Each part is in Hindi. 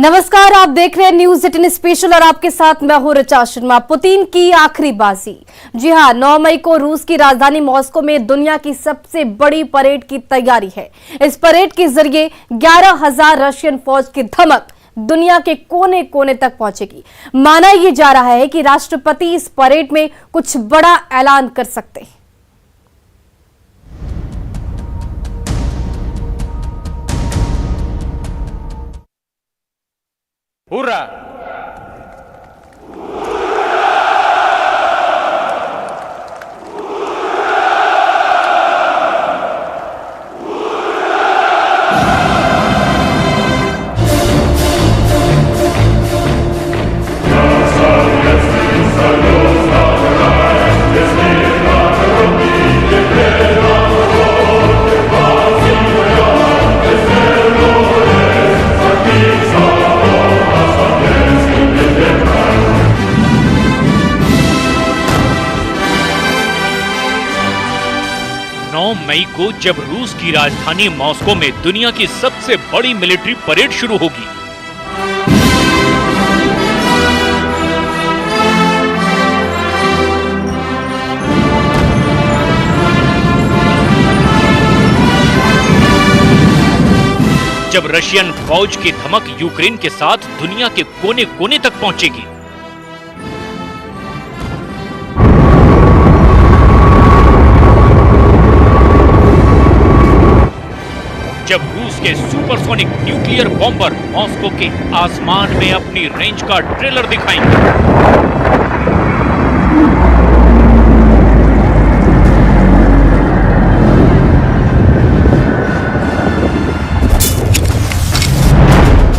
नमस्कार, आप देख रहे हैं न्यूज 18 स्पेशल और आपके साथ मैं हूं ऋचा शर्मा। पुतिन की आखिरी बाजी। जी हां, 9 मई को रूस की राजधानी मॉस्को में दुनिया की सबसे बड़ी परेड की तैयारी है। इस परेड के जरिए 11,000 रशियन फौज की धमक दुनिया के कोने कोने तक पहुंचेगी। माना यह जा रहा है कि राष्ट्रपति इस परेड में कुछ बड़ा ऐलान कर सकते हैं। Ура! मई को जब रूस की राजधानी मॉस्को में दुनिया की सबसे बड़ी मिलिट्री परेड शुरू होगी। जब रशियन फौज की धमक यूक्रेन के साथ दुनिया के कोने कोने तक पहुंचेगी। जब रूस के सुपरसोनिक न्यूक्लियर बॉम्बर मॉस्को के आसमान में अपनी रेंज का ट्रेलर दिखाएंगे।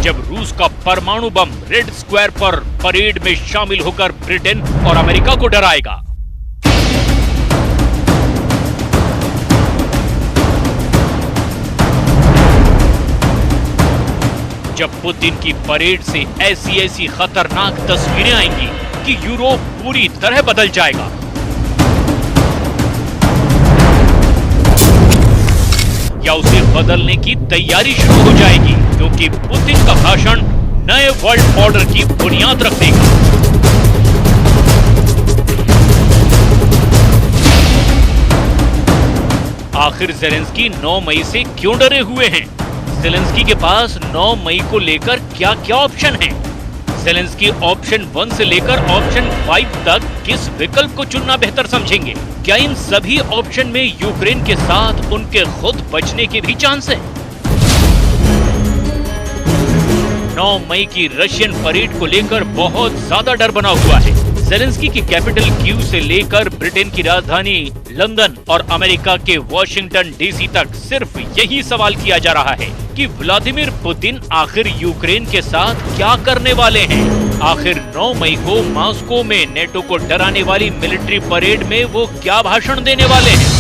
जब रूस का परमाणु बम रेड स्क्वायर पर परेड में शामिल होकर ब्रिटेन और अमेरिका को डराएगा। जब पुतिन की परेड से ऐसी खतरनाक तस्वीरें आएंगी कि यूरोप पूरी तरह बदल जाएगा। या उसे बदलने की तैयारी शुरू हो जाएगी, क्योंकि पुतिन का भाषण नए वर्ल्ड ऑर्डर की बुनियाद रख देगा। आखिर ज़ेलेंस्की 9 मई से क्यों डरे हुए हैं? ज़ेलेंस्की के पास 9 मई को लेकर क्या क्या ऑप्शन हैं? ज़ेलेंस्की ऑप्शन 1 से लेकर ऑप्शन 5 तक किस विकल्प को चुनना बेहतर समझेंगे? क्या इन सभी ऑप्शन में यूक्रेन के साथ उनके खुद बचने के भी चांस हैं? 9 मई की रशियन परेड को लेकर बहुत ज्यादा डर बना हुआ है। ज़ेलेंस्की की कैपिटल कीव से लेकर ब्रिटेन की राजधानी लंदन और अमेरिका के वॉशिंगटन डीसी तक सिर्फ यही सवाल किया जा रहा है कि व्लादिमीर पुतिन आखिर यूक्रेन के साथ क्या करने वाले हैं। आखिर 9 मई को मॉस्को में नेटो को डराने वाली मिलिट्री परेड में वो क्या भाषण देने वाले हैं?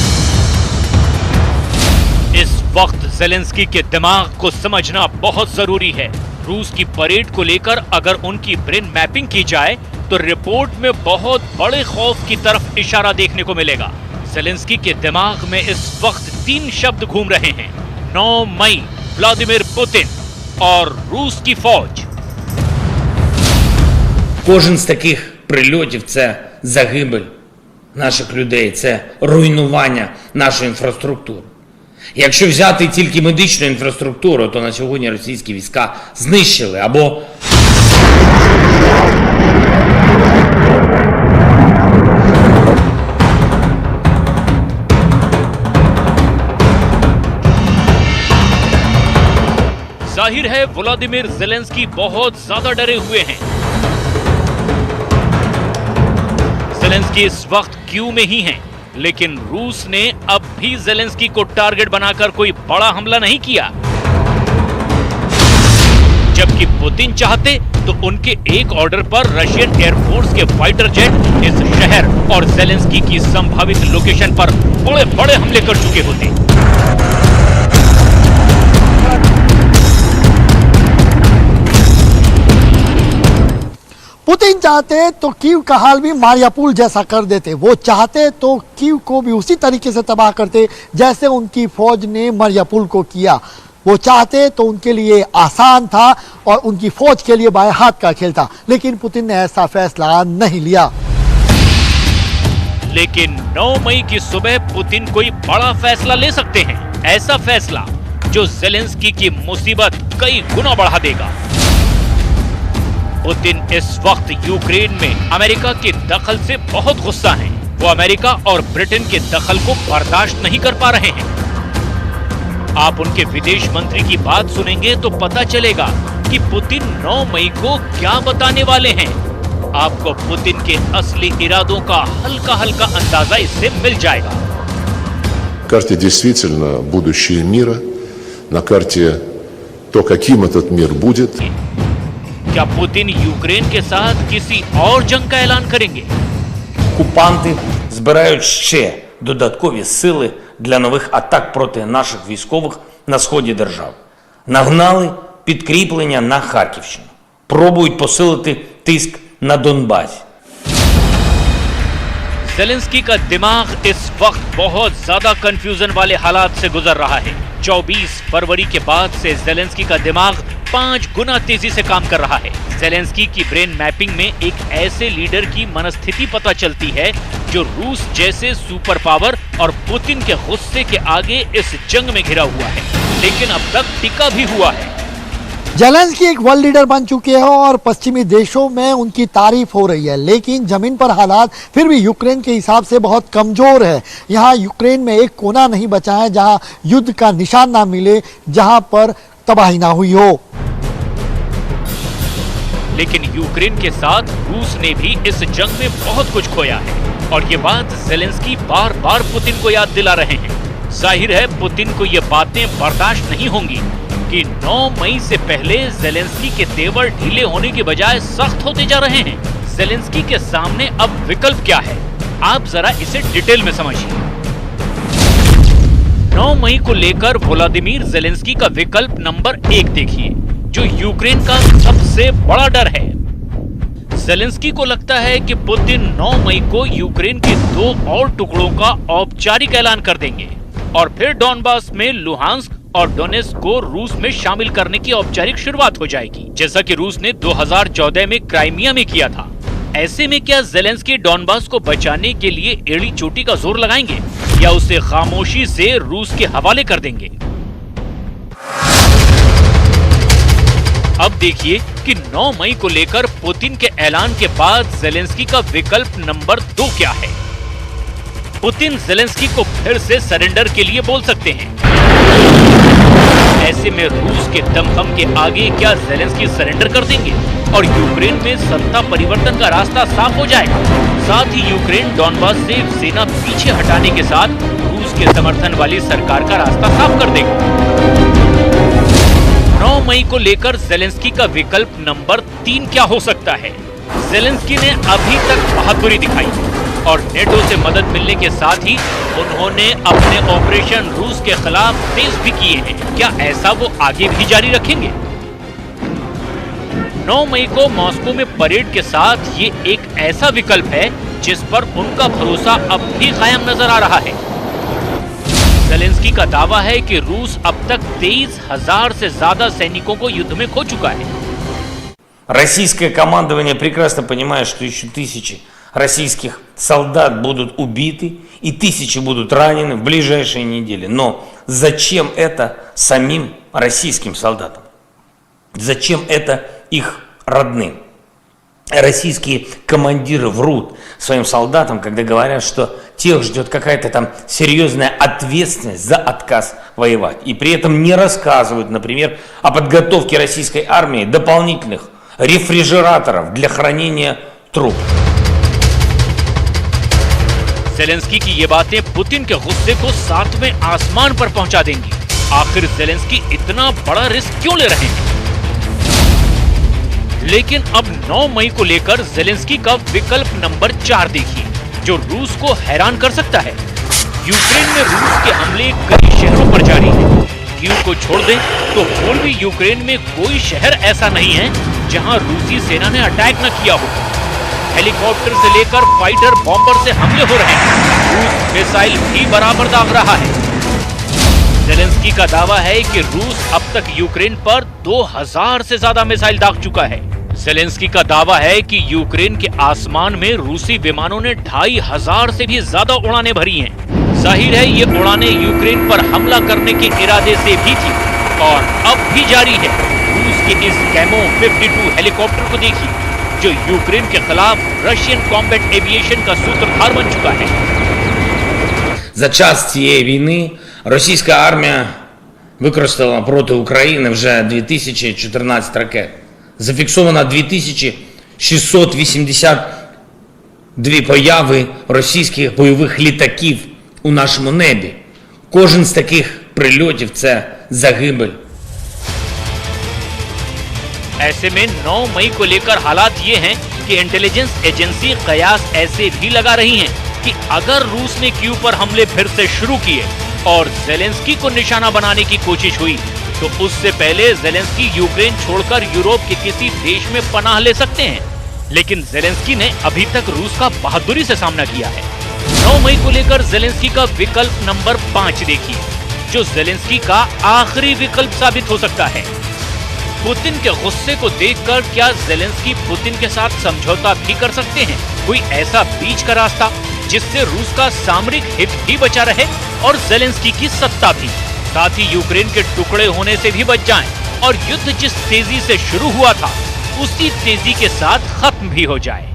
इस वक्त ज़ेलेंस्की के दिमाग को समझना बहुत जरूरी है। रूस की परेड को लेकर अगर उनकी ब्रेन मैपिंग की जाए तो रिपोर्ट में बहुत बड़े खौफ की तरफ इशारा देखने को मिलेगा। ज़ेलेंस्की के दिमाग में इस वक्त 3 शब्द घूम रहे हैं: 9 मई, व्लादिमीर पुतिन और रूस की фауज. Кожен з таких прильотів – це загибель наших людей, це руйнування нашої інфраструктури. Якщо взяти тільки медичну інфраструктуру, то на сьогодні російські війська знищили або जाहिर है व्लादिमीर ज़ेलेंस्की बहुत ज्यादा डरे हुए हैं। ज़ेलेंस्की इस वक्त क्यू में ही हैं, लेकिन रूस ने अब भी ज़ेलेंस्की को टारगेट बनाकर कोई बड़ा हमला नहीं किया। जबकि पुतिन चाहते तो उनके एक ऑर्डर पर रशियन एयरफोर्स के फाइटर जेट इस शहर और ज़ेलेंस्की की संभावित लोकेशन पर बड़े बड़े हमले कर चुके होते। पुतिन चाहते तो कीव का हाल भी मारियापुल जैसा कर देते। वो चाहते तो कीव को भी उसी तरीके से तबाह करते जैसे उनकी फौज ने मारियापुल को किया। वो चाहते तो उनके लिए आसान था और उनकी फौज के लिए बाएं हाथ का खेल था, लेकिन पुतिन ने ऐसा फैसला नहीं लिया। लेकिन 9 मई की सुबह पुतिन कोई बड़ा फैसला ले सकते हैं, ऐसा फैसला जो जेलेंस्की की मुसीबत कई गुना बढ़ा देगा। पुतिन इस वक्त यूक्रेन में अमेरिका के दखल से बहुत गुस्सा हैं। वो अमेरिका और ब्रिटेन के दखल को बर्दाश्त नहीं कर पा रहे हैं। आप उनके विदेश मंत्री की बात सुनेंगे तो पता चलेगा कि पुतिन 9 मई को क्या बताने वाले हैं। आपको पुतिन के असली इरादों का हल्का हल्का अंदाजा इससे मिल जाएगा। карте действительно будущее мира, на карте то, каким этот мир будет. क्या पुतिन यूक्रेन के साथ किसी और जंग का ऐलान करेंगे? Окупанти збирають ще додаткові сили для нових атак проти наших військових на сході держави. Нагнали підкріплення на Харківщину. Пробують посилити тиск на Донбасі. जेलेंस्की का दिमाग इस वक्त बहुत ज्यादा कंफ्यूजन वाले हालात से गुजर रहा है। 24 फरवरी के बाद से जेलेंस्की का दिमाग 5 गुना तेजी से काम कर रहा है। जेलेंस्की की ब्रेन मैपिंग में एक ऐसे लीडर की मनस्थिति पता चलती है जो रूस जैसे सुपर पावर और पुतिन के गुस्से के आगे इस जंग में घिरा हुआ है, लेकिन अब तक टिका भी हुआ है। जेलेंस्की एक वर्ल्ड लीडर बन चुके हैं और पश्चिमी देशों में उनकी तारीफ हो रही है, लेकिन जमीन पर हालात फिर भी यूक्रेन के हिसाब से बहुत कमजोर है। यहाँ यूक्रेन में एक कोना नहीं बचा है जहाँ युद्ध का निशान ना मिले, जहाँ पर तबाही ना हुई हो। लेकिन यूक्रेन के साथ रूस ने भी इस जंग में बहुत कुछ खोया है और ये बात जेलेंस्की बार बार पुतिन को याद दिला रहे हैं। जाहिर है पुतिन को ये बातें बर्दाश्त नहीं होंगी कि 9 मई से पहले जेलेंस्की के तेवर ढीले होने के बजाय सख्त होते जा रहे हैं। जेलेंस्की के सामने अब विकल्प क्या है, आप जरा इसे डिटेल में समझिए। 9 मई को लेकर व्लादिमीर जेलेंस्की का विकल्प नंबर 1 देखिए, जो यूक्रेन का सबसे बड़ा डर है। जेलेंस्की को लगता है कि पुतिन 9 मई को यूक्रेन के 2 और टुकड़ों का औपचारिक ऐलान कर देंगे और फिर डॉनबास में लुहांस्क और डोनेस्क को रूस में शामिल करने की औपचारिक शुरुआत हो जाएगी, जैसा कि रूस ने 2014 में क्राइमिया में किया था। ऐसे में क्या जेलेंस्की डॉनबास को बचाने के लिए एड़ी चोटी का जोर लगाएंगे या उसे खामोशी से रूस के हवाले कर देंगे? अब देखिए कि 9 मई को लेकर पुतिन के ऐलान के बाद जेलेंस्की का विकल्प नंबर 2 क्या है। पुतिन जेलेंस्की को फिर से सरेंडर के लिए बोल सकते हैं। ऐसे में रूस के दमखम के आगे क्या जेलेंस्की सरेंडर कर देंगे और यूक्रेन में सत्ता परिवर्तन का रास्ता साफ हो जाएगा। साथ ही यूक्रेन डॉनबास से सेना पीछे हटाने के साथ रूस के समर्थन वाली सरकार का रास्ता साफ कर देगा। 9 मई को लेकर जेलेंस्की का विकल्प नंबर 3 क्या हो सकता है? जेलेंस्की ने अभी तक बहादुरी दिखाई और नेटो से मदद मिलने के साथ ही उन्होंने अपने ऑपरेशन रूस के खिलाफ तेज भी किए हैं। क्या ऐसा वो आगे भी जारी रखेंगे? 9 मई को मॉस्को में परेड के साथ ये एक ऐसा विकल्प है जिस पर उनका भरोसा अब भी कायम नजर आ रहा है। जेलेंस्की का दावा है कि रूस अब तक 23,000 से ज्यादा सैनिकों को युद्ध में खो चुका है। Российское командование прекрасно понимает, что еще тысячи российских солдат будут убиты и тысячи будут ранены в ближайшие недели. Но зачем это самим российским солдатам? Зачем это их родным? Российские командиры врут своим солдатам, когда говорят, что тех ждет какая-то там серьезная ответственность за отказ воевать. И при этом не рассказывают, например, о подготовке российской армии дополнительных रेफ्रिजरेटरों для хранения ट्रुप। जेलेंस्की की ये बातें पुतिन के गुस्से को 7वें आसमान पर पहुंचा देंगी। आखिर जेलेंस्की इतना बड़ा रिस्क क्यों ले रहे हैं? लेकिन अब 9 मई को लेकर जेलेंस्की का विकल्प नंबर 4 देखिए, जो रूस को हैरान कर सकता है। यूक्रेन में रूस के हमले कई शहरों पर जारी हैं। कीव को छोड़ दें तो पूर्वी यूक्रेन में कोई शहर ऐसा नहीं है जहां रूसी सेना ने अटैक न किया हो। हेलीकॉप्टर से लेकर फाइटर बॉम्बर से हमले हो रहे हैं। रूस मिसाइल भी बराबर दाग रहा है। जेलेंस्की का दावा है कि रूस अब तक यूक्रेन पर 2000 से ज्यादा मिसाइल दाग चुका है। जेलेंस्की का दावा है कि यूक्रेन के आसमान में रूसी विमानों ने 2500 से भी ज्यादा उड़ानें भरी हैं। जाहिर है ये उड़ानें यूक्रेन पर हमला करने के इरादे से भी थी और अब भी जारी है। रूस के इस कैमो 52 हेलीकॉप्टर को देखिए, जो यूक्रेन के खिलाफ रशियन कॉम्बैट एविएशन का सूत्रधार बन चुका है। За час цієї війни російська армія використала проти України вже 2014 ракет. Зафіксовано 2682 появи російських бойових літаків у нашому небі. Кожен з таких прильотів – це загибель. ऐसे में 9 मई को लेकर हालात ये हैं कि इंटेलिजेंस एजेंसी कयास ऐसे भी लगा रही हैं कि अगर रूस ने कीव पर हमले फिर से शुरू किए और जेलेंस्की को निशाना बनाने की कोशिश हुई तो उससे पहले जेलेंस्की यूक्रेन छोड़कर यूरोप के किसी देश में पनाह ले सकते हैं। लेकिन जेलेंस्की ने अभी तक रूस का बहादुरी से सामना किया है। 9 मई को लेकर जेलेंस्की का विकल्प नंबर 5 देखिए, जो जेलेंस्की का आखिरी विकल्प साबित हो सकता है। पुतिन के गुस्से को देखकर क्या जेलेंस्की पुतिन के साथ समझौता भी कर सकते हैं? कोई ऐसा बीच का रास्ता जिससे रूस का सामरिक हित भी बचा रहे और जेलेंस्की की सत्ता भी, साथ ही यूक्रेन के टुकड़े होने से भी बच जाएं और युद्ध जिस तेजी से शुरू हुआ था उसी तेजी के साथ खत्म भी हो जाए।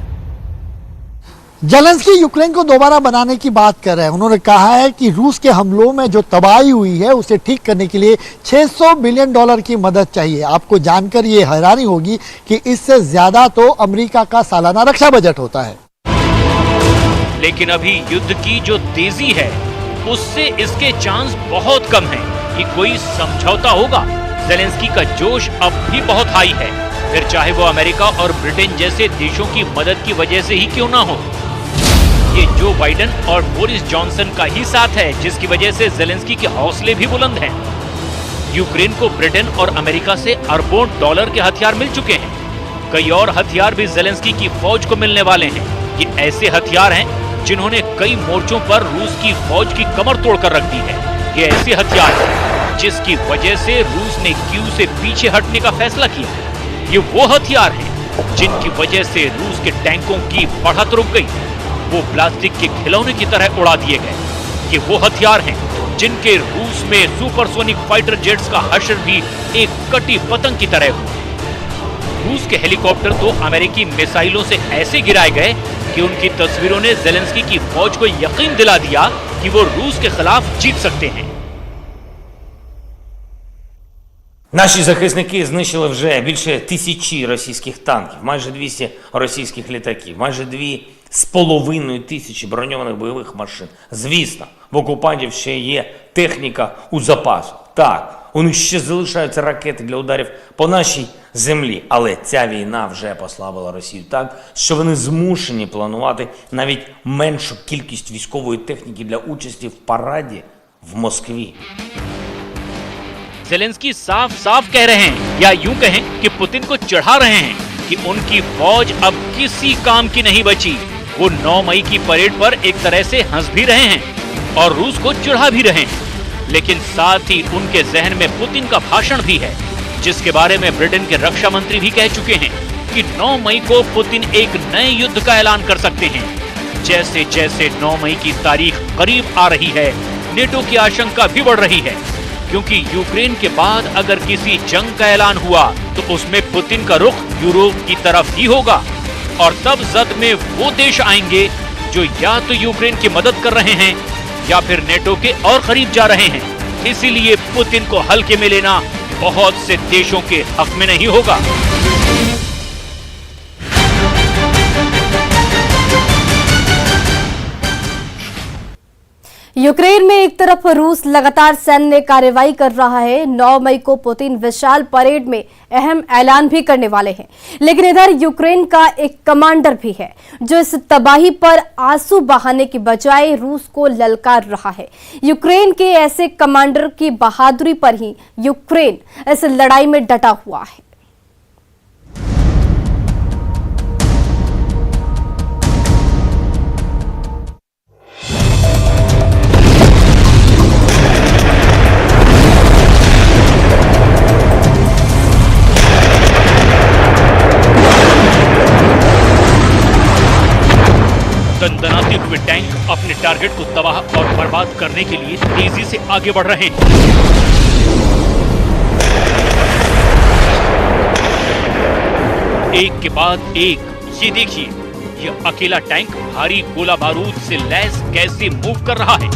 जेलेंस्की यूक्रेन को दोबारा बनाने की बात कर रहे हैं। उन्होंने कहा है कि रूस के हमलों में जो तबाही हुई है उसे ठीक करने के लिए $600 बिलियन की मदद चाहिए। आपको जानकर ये हैरानी होगी कि इससे ज्यादा तो अमेरिका का सालाना रक्षा बजट होता है। लेकिन अभी युद्ध की जो तेजी है उससे इसके चांस बहुत कम हैं कि कोई समझौता होगा। जेलेंस्की का जोश अब भी बहुत हाई है, फिर चाहे वो अमेरिका और ब्रिटेन जैसे देशों की मदद की वजह से ही क्यों ना हो। ये जो बाइडेन और बोरिस जॉनसन का ही साथ है जिसकी वजह से जेलेंस्की के हौसले भी बुलंद हैं। यूक्रेन को ब्रिटेन और अमेरिका से अरबों डॉलर के हथियार मिल चुके हैं। कई और हथियार भी जेलेंस्की की फौज को मिलने वाले हैं। ये ऐसे हथियार हैं जिन्होंने कई मोर्चों पर रूस की फौज की कमर तोड़कर रख दी है। ये ऐसे हथियार हैं जिसकी वजह से रूस ने कीव से पीछे हटने का फैसला किया। ये वो हथियार हैं जिनकी वजह से रूस के टैंकों की बढ़त रुक गई, वो प्लास्टिक के खिलौने की तरह उड़ा दिए गए। ये वो हथियार हैं जिनके रूस में सुपरसोनिक फाइटर जेट्स का हश्र भी एक कटी पतंग की तरह हुआ। रूस के हेलीकॉप्टर तो अमेरिकी मिसाइलों से ऐसे गिराए गए कि उनकी तस्वीरों ने जेलेंस्की की फौज को यकीन दिला दिया कि वो रूस के खिलाफ जीत सकते हैं। Наші захисники знищили вже більше 1000 російських танків, майже 200 російських літаків, майже 2500 броньованих бойових машин. Звісно, в окупантів ще є техніка у запасу. Так, у них ще залишаються ракети для ударів по нашій землі. Але ця війна вже послабила Росію так, що вони змушені планувати навіть меншу кількість військової техніки для участі в параді в Москві. जेलेंस्की साफ साफ कह रहे हैं या यूं कहें कि पुतिन को चिढ़ा रहे हैं कि उनकी फौज अब किसी काम की नहीं बची। वो 9 मई की परेड पर एक तरह से हंस भी रहे हैं और रूस को चिढ़ा भी रहे हैं। लेकिन साथ ही उनके जहन में पुतिन का भाषण भी है, जिसके बारे में ब्रिटेन के रक्षा मंत्री भी कह चुके हैं कि 9 मई को पुतिन एक नए युद्ध का ऐलान कर सकते हैं। जैसे जैसे 9 मई की तारीख करीब आ रही है, नेटो की आशंका भी बढ़ रही है, क्योंकि यूक्रेन के बाद अगर किसी जंग का ऐलान हुआ तो उसमें पुतिन का रुख यूरोप की तरफ ही होगा और तब जद में वो देश आएंगे जो या तो यूक्रेन की मदद कर रहे हैं या फिर नेटो के और करीब जा रहे हैं। इसीलिए पुतिन को हल्के में लेना बहुत से देशों के हक में नहीं होगा। यूक्रेन में एक तरफ रूस लगातार सैन्य कार्रवाई कर रहा है। 9 मई को पुतिन विशाल परेड में अहम ऐलान भी करने वाले हैं, लेकिन इधर यूक्रेन का एक कमांडर भी है जो इस तबाही पर आंसू बहाने की बजाय रूस को ललकार रहा है। यूक्रेन के ऐसे कमांडर की बहादुरी पर ही यूक्रेन इस लड़ाई में डटा हुआ है। टारगेट को तबाह और बर्बाद करने के लिए तेजी से आगे बढ़ रहे हैं। एक के बाद एक ये देखिए, ये अकेला टैंक भारी गोला बारूद से लैस कैसे मूव कर रहा है।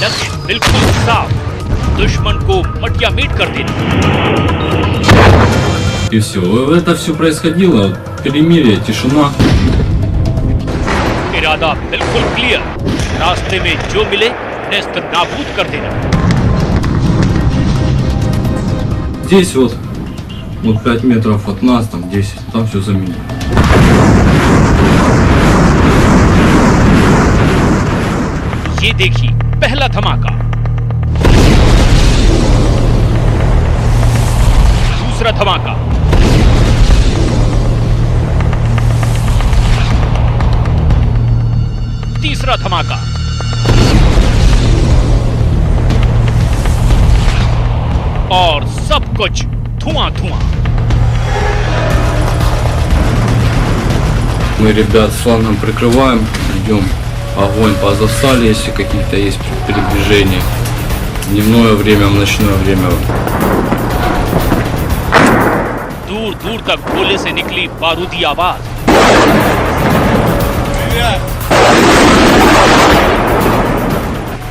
लक्ष्य बिल्कुल साफ, दुश्मन को मटिया मीट कर देना। И все. Это все происходило. Перемирие, тишина. इरादा बिल्कुल क्लियर, रास्ते में जो मिले नेस्त नाबूद कर देना। Здесь вот 5 метров от нас, там 10, там все заминировано. ये देखिए पहला धमाका, दूसरा धमाका, तीसरा धमाका, और सब कुछ धुआं धुआं। Мы ребят с флангом прикрываем, идем огонь по Азовстали, если какие-то есть передвижения. В дневное время, в ночное время. दूर दूर तक गोले से निकली बारूदी आवाज।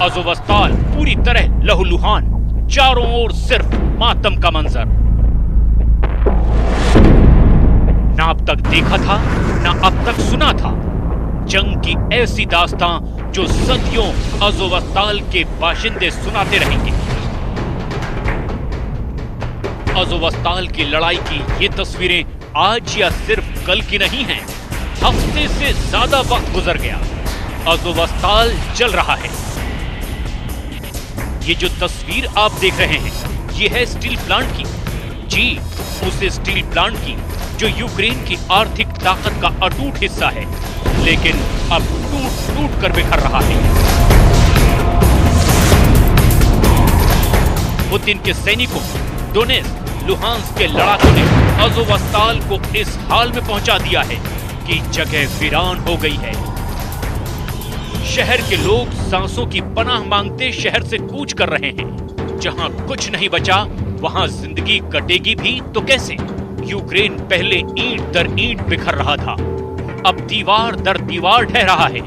अज़ोवस्ताल पूरी तरह लहूलुहान, चारों ओर सिर्फ मातम का मंजर। ना अब तक देखा था, ना अब तक सुना था। जंग की ऐसी दास्तां जो सदियों अज़ोवस्ताल के बाशिंदे सुनाते रहेंगे। अज़ोवस्ताल की लड़ाई की ये तस्वीरें आज या सिर्फ कल की नहीं हैं। हफ्ते से ज्यादा वक्त गुजर गया, अज़ोवस्ताल जल रहा है। ये जो तस्वीर आप देख रहे हैं, ये है स्टील प्लांट की। जी, उस स्टील प्लांट की जो यूक्रेन की आर्थिक ताकत का अटूट हिस्सा है, लेकिन अब टूट टूट कर बिखर रहा है। पुतिन के सैनिकों, डोनेत्स्क, लुहांस्क के लड़ाकों ने अज़ोवस्ताल को इस हाल में पहुंचा दिया है कि जगह वीरान हो गई है। शहर के लोग सांसों की पनाह मांगते शहर से कूच कर रहे हैं। जहां कुछ नहीं बचा, वहां जिंदगी कटेगी भी तो कैसे? यूक्रेन पहले ईंट दर ईंट बिखर रहा था, अब दीवार दर दीवार ढह रहा है।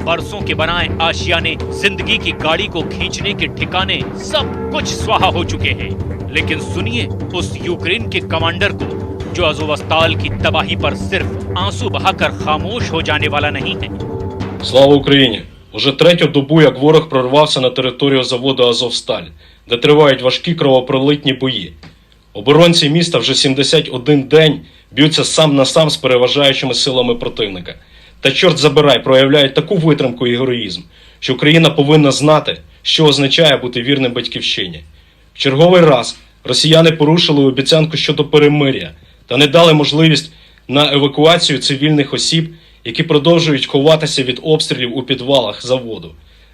बरसों के बनाए आशियाने जिंदगी की गाड़ी को खींचने के ठिकाने सब कुछ स्वाहा हो चुके हैं। लेकिन सुनिए उस यूक्रेन के कमांडर को, जो अज़ोवस्ताल की तबाही पर सिर्फ आंसू बहाकर खामोश हो जाने वाला नहीं है। Слава Україні! Уже третю добу, як ворог прорвався на територію заводу «Азовсталь», де тривають важкі кровопролитні бої. Оборонці міста вже 71 день б'ються сам на сам з переважаючими силами противника. Та чорт забирай, проявляють таку витримку і героїзм, що Україна повинна знати, що означає бути вірним батьківщині. В черговий раз росіяни порушили обіцянку щодо перемир'я та не дали можливість на евакуацію цивільних осіб, які продовжують ховатися від обстрілів у підвалах заводу.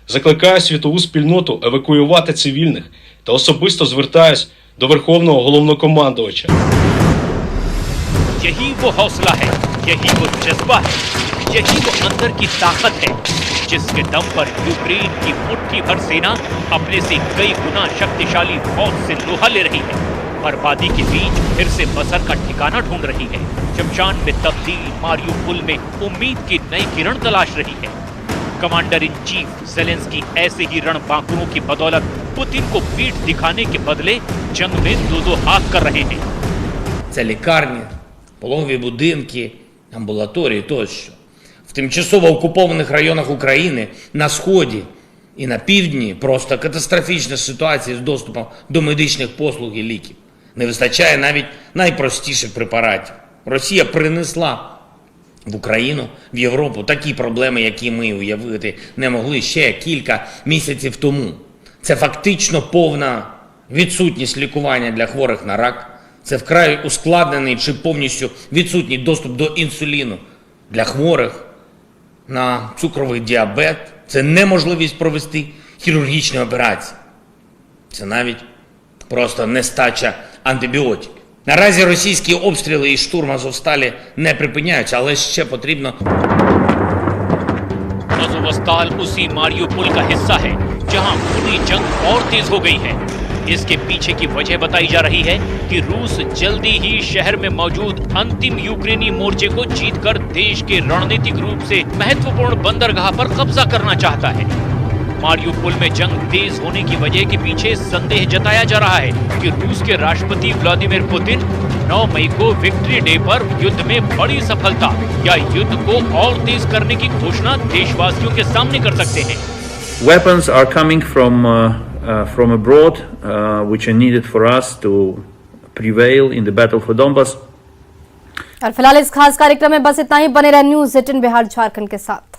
Закликаю світову спільноту евакуювати цивільних та особисто звертаюсь до Верховного Головнокомандувача. यही वो हौसला है, यही वो जज्बा है, यही वो अंदर की ताकत है, जिसके दम पर यूक्रेन की मुट्ठी भर सेना अपने से कई गुना शक्तिशाली फौज से लोहा ले रही है। बर्बादी के बीच फिर से बसर का ठिकाना ढूंढ रही है। शमशान में तब्दील मारियुपोल में उम्मीद की नई किरण तलाश रही है। कमांडर इन चीफ ज़ेलेंस्की ऐसे ही रणबांकुरों की बदौलत पुतिन को पीठ दिखाने के बदले जंग में दो हाथ कर रहे हैं। Це лікарні, пологові будинки, амбулаторії тощо. В тимчасово окупованих районах України, на Сході і на Півдні просто катастрофічна ситуація з доступом до медичних послуг і ліків. Не вистачає навіть найпростіших препаратів. Росія принесла в Україну, в Європу такі проблеми, які ми уявити не могли ще кілька місяців тому. Це фактично повна відсутність лікування для хворих на рак. Це вкрай ускладнений чи повністю відсутній доступ до інсуліну для хворих на цукровий діабет. Це неможливість провести хірургічні операції. Це навіть просто нестача антибіотиків. Наразі російські обстріли і штурм Азовсталі не припиняються, але ще потрібно अज़ोवस्ताल उसी मारियोपोल का हिस्सा है जहां पूरी जंग और तेज हो गई है। इसके पीछे की वजह बताई जा रही है कि रूस जल्दी ही शहर में मौजूद अंतिम यूक्रेनी मोर्चे को जीतकर देश के रणनीतिक रूप से महत्वपूर्ण बंदरगाह पर कब्जा करना चाहता है। मारियोपोल में जंग तेज होने की वजह के पीछे संदेह जताया जा रहा है कि रूस के राष्ट्रपति व्लादिमीर पुतिन 9 मई को विक्ट्री डे पर युद्ध में बड़ी सफलता या युद्ध को और तेज करने की घोषणा देशवासियों के सामने कर सकते हैं। Weapons are coming from abroad, which are needed for us to prevail in the battle for Donbas. और फिलहाल इस खास कार्यक्रम में बस इतना ही। बने रहे न्यूज़ 18 बिहार झारखंड के साथ।